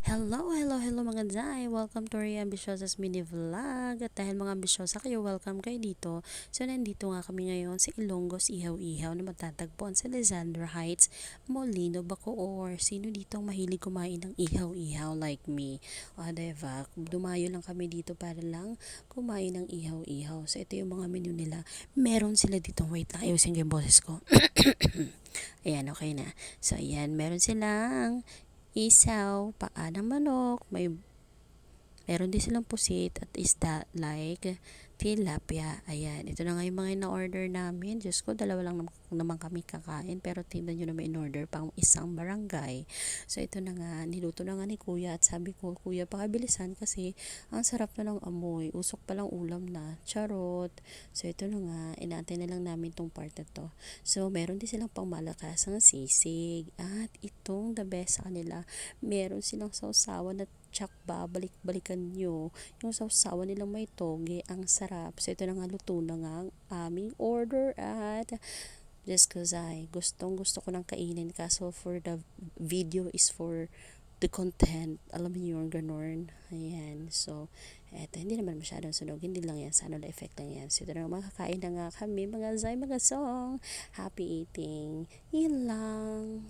Hello mga Zay! Welcome to Ria Ambitiosas Mini Vlog. At dahil mga ambisyosa kayo, welcome kayo dito. So, nandito nga kami ngayon sa Ilonggos Ihaw-Ihaw na matatagpuan sa Lisandro Heights, Molino, Bacoor. Sino dito ang mahilig kumain ng ihaw-ihaw like me? O, diba? Dumayo lang kami dito para lang kumain ng ihaw-ihaw. So, ito yung mga menu nila. Meron sila dito. Wait lang, ayusin ko yung boses ko. Ayan, okay na. So, ayan, meron silang isaw, paa ng manok, meron din silang pusit at isda like tilapia. Ayan, ito na nga yung mga in-order namin. Diyos ko, dalawa lang naman kami kakain. Pero tingnan nyo naman in-order pang isang barangay. So, ito na nga, niluto na nga ni Kuya. At sabi ko, Kuya, pakabilisan kasi ang sarap na ng amoy. Usok pa lang ulam na. Charot. So, ito na nga, inaantay na lang namin tong part na to. So, meron din silang pang malakas ng sisig. At itong the best sa kanila, meron silang sausawan at tsakba, balik-balikan nyo. Yung sausawan nilang may toge, ang sarap. So, ito na nga, luto na nga ang aming order at just cause gustong gusto ko nang kainin. Kaso for the video is for the content. Alam niyo yung ganon. Ayan. So, eto, hindi naman masyadong sunog. Hindi lang yan. Sa ano effect lang yan. So, ito na nga, makakain na nga kami. Mga Zay, mga song. Happy eating. Yun lang.